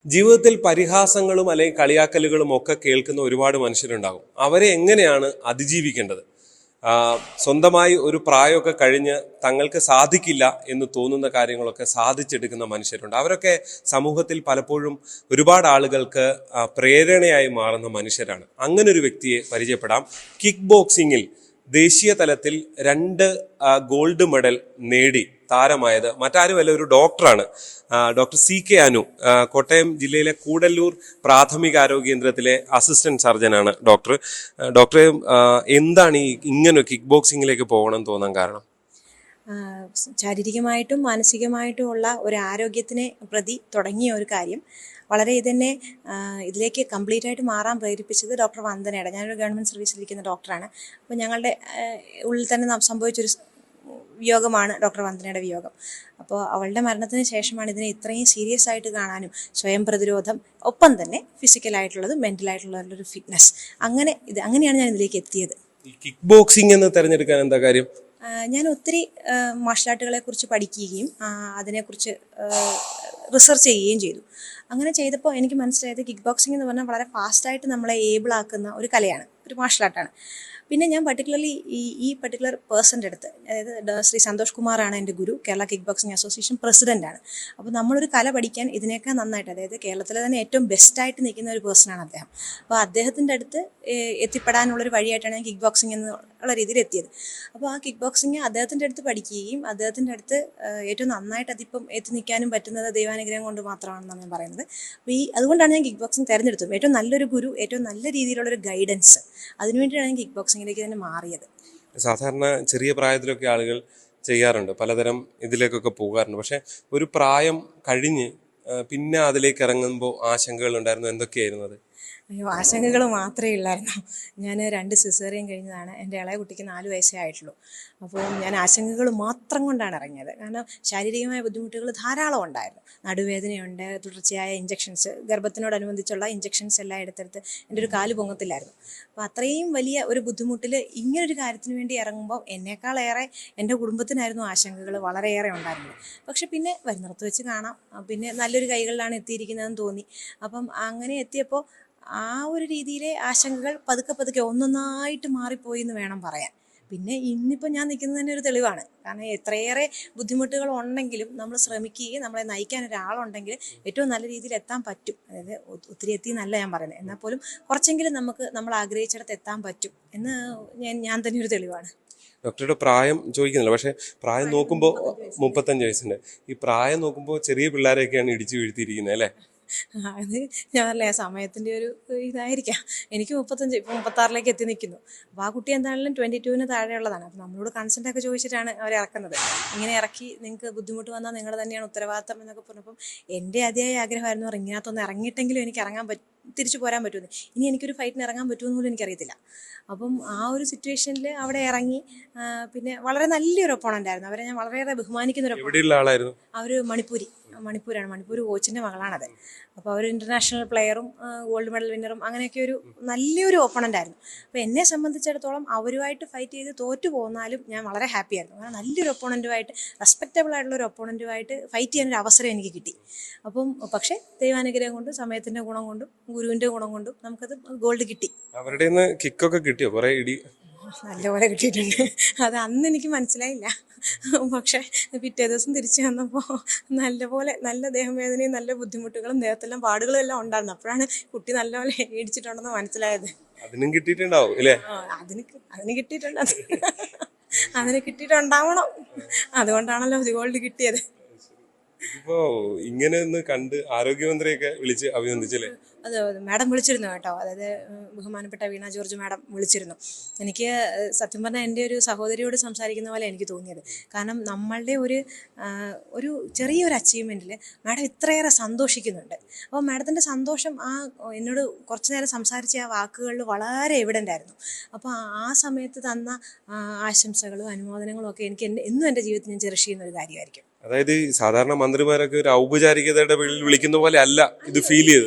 ജീവിതത്തിൽ പരിഹാസങ്ങളും അല്ലെങ്കിൽ കളിയാക്കലുകളും ഒക്കെ കേൾക്കുന്ന ഒരുപാട് മനുഷ്യരുണ്ടാകും. അവരെ എങ്ങനെയാണ് അതിജീവിക്കേണ്ടത്? സ്വന്തമായി ഒരു പ്രായമൊക്കെ കഴിഞ്ഞ് തങ്ങൾക്ക് സാധിക്കില്ല എന്ന് തോന്നുന്ന കാര്യങ്ങളൊക്കെ സാധിച്ചെടുക്കുന്ന മനുഷ്യരുണ്ട്. അവരൊക്കെ സമൂഹത്തിൽ പലപ്പോഴും ഒരുപാട് ആളുകൾക്ക് പ്രേരണയായി മാറുന്ന മനുഷ്യരാണ്. അങ്ങനെ ഒരു വ്യക്തിയെ പരിചയപ്പെടാം. കിക്ക് ബോക്സിങ്ങിൽ ദേശീയ തലത്തിൽ 2 ഗോൾഡ് മെഡൽ നേടി താരമായത് മറ്റാരുമല്ല, ഒരു ഡോക്ടറാണ്. ഡോക്ടർ CK അനു, കോട്ടയം ജില്ലയിലെ കൂടല്ലൂർ പ്രാഥമികാരോഗ്യ കേന്ദ്രത്തിലെ അസിസ്റ്റന്റ് സർജനാണ് ഡോക്ടർ. ഡോക്ടറെ, എന്താണ് ഇങ്ങനെ കിക്ക് ബോക്സിങ്ങിലേക്ക് പോകണം തോന്നാൻ കാരണം? ശാരീരികമായിട്ടും മാനസികമായിട്ടുമുള്ള ഒരു ആരോഗ്യത്തിനെ പ്രതി തുടങ്ങിയ ഒരു കാര്യം വളരെ ഇതെന്നെ ഇതിലേക്ക് കംപ്ലീറ്റ് ആയിട്ട് മാറാൻ പ്രേരിപ്പിച്ചത് ഡോക്ടർ വന്ദനയുടെ. ഞാനൊരു ഗവൺമെൻറ് സർവീസിലിരിക്കുന്ന ഡോക്ടറാണ്. അപ്പോൾ ഞങ്ങളുടെ ഉള്ളിൽ തന്നെ സംഭവിച്ചൊരു വിയോഗമാണ് ഡോക്ടർ വന്ദനയുടെ വിയോഗം. അപ്പോൾ അവളുടെ മരണത്തിന് ശേഷമാണ് ഇതിനെ ഇത്രയും സീരിയസ് ആയിട്ട് കാണാനും സ്വയം പ്രതിരോധം, ഒപ്പം തന്നെ ഫിസിക്കലായിട്ടുള്ളത് മെൻ്റലായിട്ടുള്ളൊരു ഫിറ്റ്നസ്, അങ്ങനെയാണ് ഞാൻ ഇതിലേക്ക് എത്തിയത്. ഈ കിക്ക് ബോക്സിംഗ് എന്ന് തിരഞ്ഞെടുക്കാൻ എന്താ കാര്യം? ഞാൻ ഒത്തിരി മാർഷൽ ആർട്ടുകളെ കുറിച്ച് പഠിക്കുകയും അതിനെക്കുറിച്ച് റിസർച്ച് ചെയ്യുകയും ചെയ്തു. അങ്ങനെ ചെയ്തപ്പോൾ എനിക്ക് മനസ്സിലായത് കിക്ക് ബോക്സിംഗ് എന്ന് പറഞ്ഞാൽ വളരെ ഫാസ്റ്റായിട്ട് നമ്മളെ ഏബിൾ ആക്കുന്ന ഒരു കലയാണ്, ഒരു മാർഷൽ ആർട്ടാണ്. പിന്നെ ഞാൻ പർട്ടിക്കുലർലി ഈ പർട്ടിക്കുലർ പേഴ്സൻ്റെ അടുത്ത്, അതായത് ശ്രീ സന്തോഷ് കുമാറാണ് എൻ്റെ ഗുരു, കേരള കിക്ക് ബോക്സിംഗ് അസോസിയേഷൻ പ്രസിഡൻ്റാണ്. അപ്പോൾ നമ്മളൊരു കല പഠിക്കാൻ ഇതിനേക്കാൾ നന്നായിട്ട്, അതായത് കേരളത്തിലെ തന്നെ ഏറ്റവും ബെസ്റ്റായിട്ട് നിൽക്കുന്ന ഒരു പേഴ്സണാണ് അദ്ദേഹം. അപ്പോൾ അദ്ദേഹത്തിൻ്റെ അടുത്ത് എത്തിപ്പെടാനുള്ളൊരു വഴിയായിട്ടാണ് ഞാൻ കിക്ക് ബോക്സിംഗ് എന്നുള്ള രീതിയിൽ എത്തിയത്. അപ്പോൾ ആ കിക്ക് ബോക്സിംഗ് അദ്ദേഹത്തിൻ്റെ അടുത്ത് പഠിക്കുകയും അദ്ദേഹത്തിൻ്റെ അടുത്ത് ഏറ്റവും നന്നായിട്ട് അതിപ്പം എത്തി നിൽക്കാനും പറ്റുന്നത് ദൈവാനുഗ്രഹം കൊണ്ട് മാത്രമാണെന്നാണ് ഞാൻ പറയുന്നത്. അപ്പോൾ അതുകൊണ്ടാണ് ഞാൻ കിക്ക് ബോക്സിംഗ് തിരഞ്ഞെടുത്തത്. ഏറ്റവും നല്ലൊരു ഗുരു, ഏറ്റവും നല്ല രീതിയിലുള്ളൊരു ഗൈഡൻസ്, അതിനുവേണ്ടിയാണ് ഞാൻ കിക്ക് ബോക്സിങ്ങിലേക്ക് തന്നെ മാറിയത്. സാധാരണ ചെറിയ പ്രായത്തിലൊക്കെ ആളുകൾ ചെയ്യാറുണ്ട്, പലതരം ഇതിലേക്കൊക്കെ പോകാറുണ്ട്. പക്ഷെ ഒരു പ്രായം കഴിഞ്ഞ് പിന്നെ അതിലേക്ക് ഇറങ്ങുമ്പോൾ ആശങ്കകൾ ഉണ്ടായിരുന്നു. എന്തൊക്കെയായിരുന്നു അത്? അയ്യോ, ആശങ്കകൾ മാത്രമേ ഉള്ളായിരുന്നു. ഞാൻ 2 സിസേറിയൻ കഴിഞ്ഞതാണ്. എൻ്റെ ഇളയ കുട്ടിക്ക് 4 വയസ്സേ ആയിട്ടുള്ളൂ. അപ്പോൾ ഞാൻ ആശങ്കകൾ മാത്രം കൊണ്ടാണ് ഇറങ്ങിയത്. കാരണം ശാരീരികമായ ബുദ്ധിമുട്ടുകൾ ധാരാളം ഉണ്ടായിരുന്നു. നടുവേദനയുണ്ട്, തുടർച്ചയായ ഇഞ്ചക്ഷൻസ്, ഗർഭത്തിനോടനുബന്ധിച്ചുള്ള ഇഞ്ചക്ഷൻസ് എല്ലാം എടുത്തെടുത്ത് എൻ്റെ ഒരു കാല് പൊങ്ങത്തില്ലായിരുന്നു. അപ്പോൾ അത്രയും വലിയ ഒരു ബുദ്ധിമുട്ടിൽ ഇങ്ങനൊരു കാര്യത്തിന് വേണ്ടി ഇറങ്ങുമ്പോൾ എന്നേക്കാളേറെ എൻ്റെ കുടുംബത്തിനായിരുന്നു ആശങ്കകൾ വളരെയേറെ ഉണ്ടായിരുന്നത്. പക്ഷെ പിന്നെ വരുന്നിടത്ത് വെച്ച് കാണാം, പിന്നെ നല്ലൊരു കൈകളിലാണ് എത്തിയിരിക്കുന്നതെന്ന് തോന്നി. അപ്പം അങ്ങനെ എത്തിയപ്പോൾ ആ ഒരു രീതിയിലെ ആശങ്കകൾ പതുക്കെ ഒന്നൊന്നായിട്ട് മാറിപ്പോയി എന്ന് വേണം പറയാൻ. പിന്നെ ഇന്നിപ്പോൾ ഞാൻ നിൽക്കുന്നതിന് ഒരു തെളിവാണ്. കാരണം എത്രയേറെ ബുദ്ധിമുട്ടുകൾ ഉണ്ടെങ്കിലും നമ്മൾ ശ്രമിക്കുകയും നമ്മളെ നയിക്കാൻ ഒരാളുണ്ടെങ്കിൽ ഏറ്റവും നല്ല രീതിയിൽ എത്താൻ പറ്റും. അതായത് ഒത്തിരി എത്തി എന്നല്ല ഞാൻ പറയുന്നത്, എന്നാൽ പോലും കുറച്ചെങ്കിലും നമുക്ക് നമ്മൾ ആഗ്രഹിച്ചിടത്ത് എത്താൻ പറ്റും എന്ന് ഞാൻ തന്നെ ഒരു തെളിവാണ്. ഡോക്ടറുടെ പ്രായം ചോദിക്കുന്നില്ല, പക്ഷെ പ്രായം നോക്കുമ്പോൾ 35 വയസ്സുണ്ട്. ഈ പ്രായം നോക്കുമ്പോൾ ചെറിയ പിള്ളേരെയൊക്കെയാണ് ഇടിച്ചു വീഴ്ത്തിയിരിക്കുന്നത് അല്ലേ? അത് ഞാൻ പറഞ്ഞില്ലേ, സമയത്തിൻ്റെ ഒരു ഇതായിരിക്കാം. എനിക്ക് 35, ഇപ്പോൾ 36ലേക്ക് എത്തി നിൽക്കുന്നു. അപ്പോൾ ആ കുട്ടി എന്താണെങ്കിലും 22-ന് താഴെയുള്ളതാണ്. അപ്പോൾ നമ്മളോട് കൺസെൻ്റൊക്കെ ചോദിച്ചിട്ടാണ് അവർ ഇറക്കുന്നത്. ഇങ്ങനെ ഇറക്കി നിങ്ങൾക്ക് ബുദ്ധിമുട്ട് വന്നാൽ നിങ്ങൾ തന്നെയാണ് ഉത്തരവാദിത്തം എന്നൊക്കെ പറഞ്ഞപ്പം എൻ്റെ അതിയായ ആഗ്രഹമായിരുന്നു റിങ്ങിനകത്തൊന്ന് ഇറങ്ങിയിട്ടെങ്കിലും എനിക്ക് തിരിച്ചു പോരാൻ പറ്റുമെന്ന്. ഇനി എനിക്കൊരു ഫൈറ്റിന് ഇറങ്ങാൻ പറ്റുമെന്ന് പോലും എനിക്കറിയത്തില്ല. അപ്പം ആ ഒരു സിറ്റുവേഷനിൽ അവിടെ ഇറങ്ങി. പിന്നെ വളരെ നല്ലൊരു ഒപ്പോണൻ്റായിരുന്നു. അവരെ ഞാൻ വളരെയേറെ ബഹുമാനിക്കുന്ന ഒരു ആളായിരുന്നു. അവർ മണിപ്പൂരാണ്. മണിപ്പൂർ കോച്ചിൻ്റെ മകളാണത്. അപ്പോൾ അവർ ഇൻ്റർനാഷണൽ പ്ലെയറും ഗോൾഡ് മെഡൽ വിന്നറും അങ്ങനെയൊക്കെ ഒരു നല്ലൊരു ഓപ്പണൻ്റായിരുന്നു. അപ്പോൾ എന്നെ സംബന്ധിച്ചിടത്തോളം അവരുമായിട്ട് ഫൈറ്റ് ചെയ്ത് തോറ്റു പോന്നാലും ഞാൻ വളരെ ഹാപ്പിയായിരുന്നു. കാരണം നല്ലൊരു ഒപ്പോണൻറ്റുമായിട്ട്, റെസ്പെക്റ്റബിൾ ആയിട്ടുള്ളൊരു ഒപ്പോണൻറ്റുമായിട്ട് ഫൈറ്റ് ചെയ്യാനൊരു അവസരം എനിക്ക് കിട്ടി. അപ്പം പക്ഷേ ദൈവാനുഗ്രഹം കൊണ്ടും സമയത്തിൻ്റെ ഗുണം കൊണ്ടും ഗുരുവിൻ്റെ ഗുണം കൊണ്ടും നമുക്കത് ഗോൾഡ് കിട്ടി. അവരുടെ കിക്കൊക്കെ കിട്ടിയോ? കുറേ ഇടി നല്ലപോലെ കിട്ടിയിട്ടുണ്ട്. അത് അന്ന് എനിക്ക് മനസ്സിലായില്ല. പക്ഷേ പിറ്റേ ദിവസം തിരിച്ചു വന്നപ്പോൾ നല്ല ദേഹവേദനയും നല്ല ബുദ്ധിമുട്ടുകളും ദേഹത്തെല്ലാം പാടുകളും എല്ലാം ഉണ്ടായിരുന്നു. അപ്പോഴാണ് കുട്ടി നല്ലപോലെ ഇടിച്ചിട്ടുണ്ടെന്ന് മനസ്സിലായത്. അതിനും കിട്ടിയിട്ടുണ്ടാവും അല്ലേ? അതിന് കിട്ടിയിട്ടുണ്ട്. അതിന് കിട്ടിയിട്ടുണ്ടാവണം. അതുകൊണ്ടാണല്ലോ ഗോൾഡ് കിട്ടിയത്. ഇപ്പോ ഇങ്ങനെ ഒന്ന് കണ്ട് ആരോഗ്യമന്ത്രിയൊക്കെ വിളിച്ച് അഭിനന്ദിച്ചല്ലേ? അത് മാഡം വിളിച്ചിരുന്നു കേട്ടോ. അതായത് ബഹുമാനപ്പെട്ട വീണ ജോർജ് മാഡം വിളിച്ചിരുന്നു. എനിക്ക് സത്യം പറഞ്ഞാൽ എൻ്റെ ഒരു സഹോദരിയോട് സംസാരിക്കുന്ന പോലെ എനിക്ക് തോന്നിയത്. കാരണം നമ്മളുടെ ഒരു ചെറിയൊരു അച്ചീവ്മെൻറ്റിൽ മാഡം ഇത്രയേറെ സന്തോഷിക്കുന്നുണ്ട്. അപ്പോൾ മാഡത്തിൻ്റെ സന്തോഷം എന്നോട് കുറച്ച് നേരം സംസാരിച്ച ആ വാക്കുകളിൽ വളരെ എവിഡൻ്റ് ആയിരുന്നു. അപ്പോൾ ആ സമയത്ത് തന്ന ആശംസകളും അനുമോദനങ്ങളും ഒക്കെ എനിക്ക് എന്നും എൻ്റെ ജീവിതത്തിൽ ഞാൻ ചെറിഷ് ചെയ്യുന്ന ഒരു കാര്യമായിരിക്കും. അതായത് സാധാരണ മന്ത്രിമാരൊക്കെ ഒരു ഔപചാരികതയുടെ പേരിൽ വിളിക്കുന്ന പോലെ അല്ല ഇത് ഫീൽ ചെയ്ത്.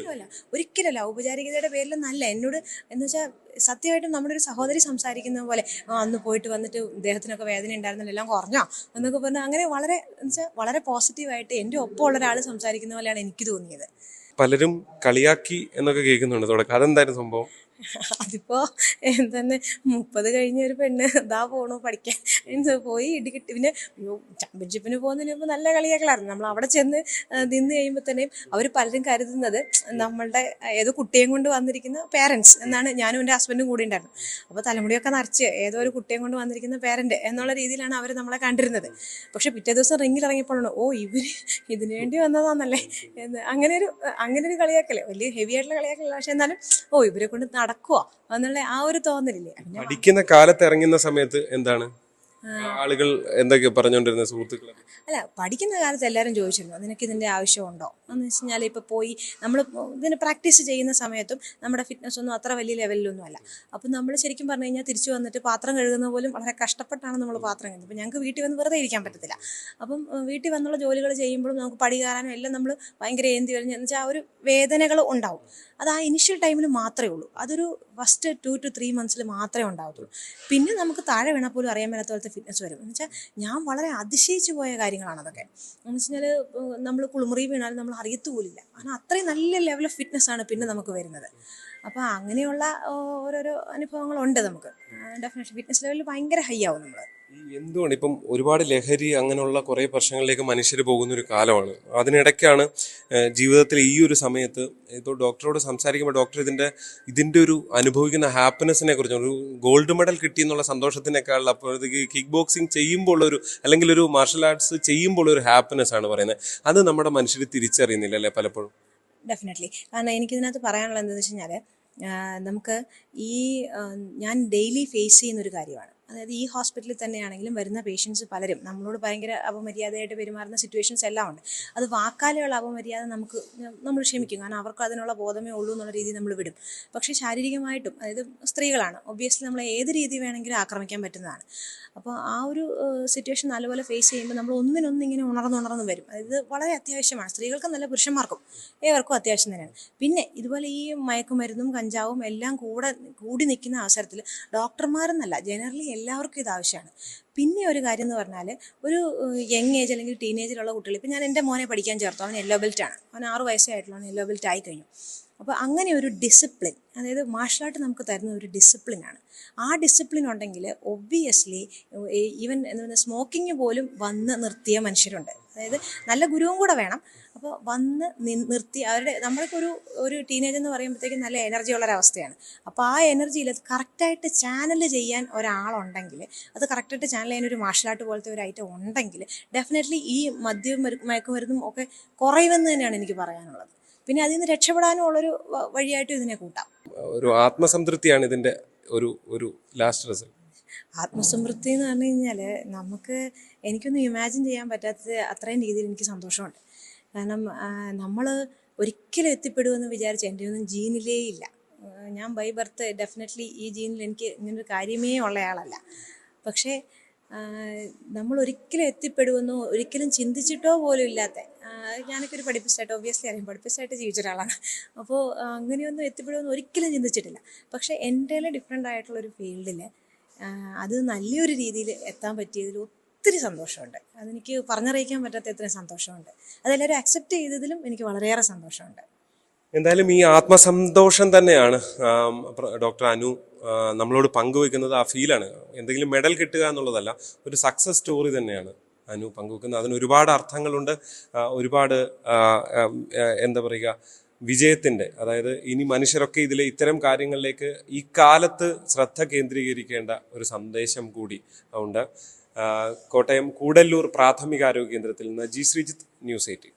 ഒരിക്കലല്ല ഔപചാരികതയുടെ പേരിലൊന്നല്ല. എന്നോട് എന്ന് വെച്ചാൽ സത്യമായിട്ടും നമ്മുടെ ഒരു സഹോദരി സംസാരിക്കുന്ന പോലെ, അന്ന് പോയിട്ട് വന്നിട്ട് ദേഹത്തിനൊക്കെ വേദന ഉണ്ടായിരുന്നല്ലോ, എല്ലാം കുറഞ്ഞോ എന്നൊക്കെ പറഞ്ഞാൽ അങ്ങനെ വളരെ എന്ന് വെച്ചാൽ വളരെ പോസിറ്റീവായിട്ട് എൻ്റെ ഒപ്പം ഉള്ള ഒരാൾ സംസാരിക്കുന്ന പോലെയാണ് എനിക്ക് തോന്നിയത്. പലരും കളിയാക്കി എന്നൊക്കെ കേൾക്കുന്നുണ്ട് തുടക്കം. അതെന്തായിരുന്നു സംഭവം? അതിപ്പോ എന്തെന്ന് 30 കഴിഞ്ഞ ഒരു പെണ്ണ് ഇതാ പോണു പഠിക്കാൻ പോയി ഇടി കിട്ടി. പിന്നെ ചാമ്പ്യൻഷിപ്പിന് പോകുന്നതിന് മുമ്പ് നല്ല കളിയാക്കലായിരുന്നു. നമ്മൾ അവിടെ ചെന്ന് നിന്ന് കഴിയുമ്പോൾ തന്നെയും അവർ പലരും കരുതുന്നത് നമ്മളുടെ ഏതോ കുട്ടിയും കൊണ്ട് വന്നിരിക്കുന്ന പേരൻസ് എന്നാണ്. ഞാനും എൻ്റെ ഹസ്ബൻഡും കൂടി ഉണ്ടായിരുന്നു. അപ്പോൾ തലമുടിയൊക്കെ നിറച്ച് ഏതോ ഒരു കുട്ടിയും കൊണ്ട് വന്നിരിക്കുന്ന പേരൻറ്റ് എന്നുള്ള രീതിയിലാണ് അവർ നമ്മളെ കണ്ടിരുന്നത്. പക്ഷെ പിറ്റേ ദിവസം റിങ്ങിൽ ഇറങ്ങിയപ്പോഴാണ് ഇവർ ഇതിനു വേണ്ടി വന്നതാണെന്നല്ലേ എന്ന് അങ്ങനെ ഒരു കളിയാക്കല്. വലിയ ഹെവി ആയിട്ടുള്ള കളിയാക്കലല്ല, പക്ഷെ എന്നാലും ഇവരെ കൊണ്ട് നടക്കുവോ എന്നുള്ള ആ ഒരു തോന്നലില്ലേ. പിന്നെ പഠിക്കുന്ന കാലത്ത് ഇറങ്ങുന്ന സമയത്ത് എന്താണ് ആളുകൾ എന്തൊക്കെ പറഞ്ഞുകൊണ്ടിരുന്ന സുഹൃത്തുക്കൾ? അല്ല, പഠിക്കുന്ന കാലത്ത് എല്ലാവരും ചോദിച്ചിരുന്നു നിനക്ക് ഇതിൻ്റെ ആവശ്യമുണ്ടോ എന്ന് വെച്ച് കഴിഞ്ഞാൽ ഇപ്പോൾ പോയി നമ്മൾ ഇതിന് പ്രാക്ടീസ് ചെയ്യുന്ന സമയത്തും നമ്മുടെ ഫിറ്റ്നസ് ഒന്നും അത്ര വലിയ ലെവലിലൊന്നും അല്ല. അപ്പം നമ്മൾ ശരിക്കും പറഞ്ഞു കഴിഞ്ഞാൽ തിരിച്ചു വന്നിട്ട് പാത്രം കഴുകുന്ന പോലും വളരെ കഷ്ടപ്പെട്ടാണ് നമ്മൾ പാത്രം കഴുകുന്നത്. അപ്പോൾ ഞങ്ങൾക്ക് വീട്ടിൽ വന്ന് വെറുതെ ഇരിക്കാൻ പറ്റത്തില്ല. അപ്പം വീട്ടിൽ വന്നുള്ള ജോലികൾ ചെയ്യുമ്പോഴും നമുക്ക് പടി കയറാനും എല്ലാം നമ്മൾ ഭയങ്കര ഏന്തി കഴിഞ്ഞ് എന്ന് വെച്ചാൽ ആ ഒരു വേദനകൾ ഉണ്ടാവും. അത് ആ ഇനിഷ്യൽ ടൈമിൽ മാത്രമേ ഉള്ളൂ. അതൊരു ഫസ്റ്റ് 2 to 3 months മാത്രമേ ഉണ്ടാകത്തുള്ളൂ. പിന്നെ നമുക്ക് താഴെ വീണാൽ പോലും അറിയാൻ മേലാത്ത പോലത്തെ ഫിറ്റ്നസ് വരും. എന്ന് വെച്ചാൽ ഞാൻ വളരെ അതിശയിച്ചു പോയ കാര്യങ്ങളാണ് അതൊക്കെ. എന്ന് വെച്ച് കഴിഞ്ഞാൽ നമ്മൾ കുളിമുറി വീണാലും നമ്മൾ അറിയത്തു പോലില്ല. കാരണം അത്രയും നല്ല ലെവൽ ഓഫ് ഫിറ്റ്നസ്സാണ് പിന്നെ നമുക്ക് വരുന്നത്. അപ്പോൾ അങ്ങനെയുള്ള ഓരോരോ അനുഭവങ്ങളുണ്ട് നമുക്ക്. ഡെഫിനേഷൻ ഫിറ്റ്നസ് ലെവലിൽ ഭയങ്കര ഹൈ ആവും നമ്മൾ. എന്തുകൊണ്ട് ഇപ്പം ഒരുപാട് ലഹരി അങ്ങനെയുള്ള കുറേ പ്രശ്നങ്ങളിലേക്ക് മനുഷ്യർ പോകുന്ന ഒരു കാലമാണ്. അതിനിടയ്ക്കാണ് ജീവിതത്തിൽ ഈ ഒരു സമയത്ത് ഇപ്പോൾ ഡോക്ടറോട് സംസാരിക്കുമ്പോൾ ഡോക്ടർ ഇതിൻ്റെ ഒരു അനുഭവിക്കുന്ന ഹാപ്പിനെസ്സിനെ കുറിച്ച്, ഒരു ഗോൾഡ് മെഡൽ കിട്ടിയെന്നുള്ള സന്തോഷത്തിനേക്കാൾ അപ്പോഴത്തേക്ക് കിക്ക് ബോക്സിങ് ചെയ്യുമ്പോൾ അല്ലെങ്കിൽ ഒരു മാർഷൽ ആർട്സ് ചെയ്യുമ്പോൾ ഒരു ഹാപ്പിനെസ് ആണ് പറയുന്നത്. അത് നമ്മുടെ മനുഷ്യർ തിരിച്ചറിയുന്നില്ല അല്ലേ പലപ്പോഴും? ഡെഫിനറ്റ്ലി. കാരണം എനിക്കിതിനകത്ത് പറയാനുള്ളത് എന്താണെന്ന് വെച്ച് കഴിഞ്ഞാൽ നമുക്ക് ഞാൻ ഡെയിലി ഫേസ് ചെയ്യുന്നൊരു കാര്യമാണ്. അതായത് ഈ ഹോസ്പിറ്റലിൽ തന്നെയാണെങ്കിലും വരുന്ന പേഷ്യൻസ് പലരും നമ്മളോട് ഭയങ്കര അപമര്യാദയായിട്ട് പെരുമാറുന്ന സിറ്റുവേഷൻസ് എല്ലാം ഉണ്ട്. അത് വാക്കാലുള്ള അപമര്യാദ നമ്മൾ ക്ഷമിക്കും, കാരണം അവർക്ക് അതിനുള്ള ബോധമേ ഉള്ളൂ എന്നുള്ള രീതിയിൽ നമ്മൾ വിടും. പക്ഷേ ശാരീരികമായിട്ടും, അതായത് സ്ത്രീകളാണ്, ഒബ്വിയസ്ലി നമ്മളെ ഏത് രീതി വേണമെങ്കിലും ആക്രമിക്കാൻ പറ്റുന്നതാണ്. അപ്പോൾ ആ ഒരു സിറ്റുവേഷൻ നല്ലപോലെ ഫേസ് ചെയ്യുമ്പോൾ നമ്മൾ ഒന്നിനൊന്നിങ്ങനെ ഉണർന്ന് വരും. അതായത് വളരെ അത്യാവശ്യമാണ്. സ്ത്രീകൾക്കും നല്ല പുരുഷന്മാർക്കും ഏവർക്കും അത്യാവശ്യം തന്നെയാണ്. പിന്നെ ഇതുപോലെ ഈ മയക്കുമരുന്നും കഞ്ചാവും എല്ലാം കൂടി നിൽക്കുന്ന അവസരത്തിൽ ഡോക്ടർമാരെന്നല്ല, ജനറലി എല്ലാവർക്കും ഇത് ആവശ്യമാണ്. പിന്നെ ഒരു കാര്യം എന്ന് പറഞ്ഞാൽ, ഒരു യങ് ഏജ് അല്ലെങ്കിൽ ടീനേജിലുള്ള കുട്ടികൾ, ഇപ്പം ഞാൻ എൻ്റെ മോനെ പഠിക്കാൻ ചേർത്തു. അവൻ യെല്ലോ ബെൽറ്റാണ്. അവൻ 6 വയസ്സേ ആയിട്ടുള്ളൂ. അവൻ യെല്ലോ ബെൽറ്റ് ആയി കഴിഞ്ഞു. അപ്പോൾ അങ്ങനെ ഒരു ഡിസിപ്ലിൻ, അതായത് മാർഷൽ ആർട്ട് നമുക്ക് തരുന്ന ഒരു ഡിസിപ്ലിനാണ്. ആ ഡിസിപ്ലിൻ ഉണ്ടെങ്കിൽ ഒബ്വിയസ്ലി ഈവൻ സ്മോക്കിങ് പോലും വന്ന് നിർത്തിയ മനുഷ്യരുണ്ട്. അതായത് നല്ല ഗുരുവും കൂടെ വേണം. അപ്പോൾ വന്ന് നിർത്തി നമ്മൾക്ക് ഒരു ടീനേജ് എന്ന് പറയുമ്പോഴത്തേക്കും നല്ല എനർജി ഉള്ളൊരവസ്ഥയാണ്. അപ്പോൾ ആ എനർജിയിൽ അത് കറക്റ്റായിട്ട് ചാനൽ ചെയ്യാൻ ഒരാളുണ്ടെങ്കിൽ, അത് കറക്റ്റായിട്ട് ചാനൽ ചെയ്യാൻ ഒരു മാർഷൽ ആർട്ട് പോലത്തെ ഒരു ഐറ്റം ഉണ്ടെങ്കിൽ ഡെഫിനറ്റ്ലി ഈ മയക്കുമരുന്നും ഒക്കെ കുറയുമെന്ന് തന്നെയാണ് എനിക്ക് പറയാനുള്ളത്. പിന്നെ അതിൽ നിന്ന് രക്ഷപ്പെടാനും ഉള്ളൊരു വഴിയായിട്ടും ഇതിനെ കൂട്ടാം. ഒരു ആത്മസംതൃപ്തിയാണ് ഇതിൻ്റെ ഒരു ലാസ്റ്റ് റിസൾട്ട്. ആത്മസംതൃപ്തി എന്ന് പറഞ്ഞു കഴിഞ്ഞാൽ എനിക്കൊന്നും ഇമാജിൻ ചെയ്യാൻ പറ്റാത്തത് അത്രയും രീതിയിൽ എനിക്ക് സന്തോഷമുണ്ട്. കാരണം നമ്മൾ ഒരിക്കലും എത്തിപ്പെടുമെന്ന് വിചാരിച്ച എൻ്റെ ഒന്നും ജീനിലേ ഇല്ല. ഞാൻ ബൈ ബർത്ത് ഡെഫിനറ്റ്ലി ഈ ജീനിൽ എനിക്ക് ഇങ്ങനൊരു കാര്യമേ ഉള്ളയാളല്ല. പക്ഷേ നമ്മൾ ഒരിക്കലും എത്തിപ്പെടുമെന്നോ ഒരിക്കലും ചിന്തിച്ചിട്ടോ പോലും ഇല്ലാത്ത, ഞാനൊക്കെ ഒരു പഠിപ്പിസ്റ്റായിട്ട് ഒബ്വിയസ്ലി അറിയാം, പഠിപ്പിസ്റ്റായിട്ട് ജീവിച്ച ഒരാളാണ്. അപ്പോൾ അങ്ങനെയൊന്നും എത്തിപ്പെടുമെന്ന് ഒരിക്കലും ചിന്തിച്ചിട്ടില്ല. പക്ഷേ എൻ്റെ ഡിഫറെൻ്റ് ആയിട്ടുള്ളൊരു ഫീൽഡിൽ അത് നല്ലൊരു രീതിയിൽ എത്താൻ പറ്റിയതിൽ ഒത്തിരി സന്തോഷമുണ്ട്. അതെനിക്ക് പറഞ്ഞറിയിക്കാൻ പറ്റാത്ത എത്രയും സന്തോഷമുണ്ട്. അതെല്ലാവരും അക്സെപ്റ്റ് ചെയ്തതിലും എനിക്ക് വളരെയേറെ സന്തോഷമുണ്ട്. എന്തായാലും ഈ ആത്മസന്തോഷം തന്നെയാണ് ഡോക്ടർ അനു നമ്മളോട് പങ്കുവെക്കുന്നത്. ആ ഫീലാണ്. എന്തെങ്കിലും മെഡൽ കിട്ടുക എന്നുള്ളതല്ല, ഒരു സക്സസ് സ്റ്റോറി തന്നെയാണ് അനു പങ്കുവെക്കുന്നത്. അതിന് ഒരുപാട് അർത്ഥങ്ങളുണ്ട്. ഒരുപാട് എന്താ പറയുക, വിജയത്തിൻ്റെ, അതായത് ഇനി മനുഷ്യരൊക്കെ ഇത്തരം കാര്യങ്ങളിലേക്ക് ഈ കാലത്ത് ശ്രദ്ധ കേന്ദ്രീകരിക്കേണ്ട ഒരു സന്ദേശം കൂടി ഉണ്ട്. കോട്ടയം കൂടല്ലൂർ പ്രാഥമികാരോഗ്യ കേന്ദ്രത്തിൽ നിന്ന് ജി ശ്രീജിത്ത്, ന്യൂസ് 18.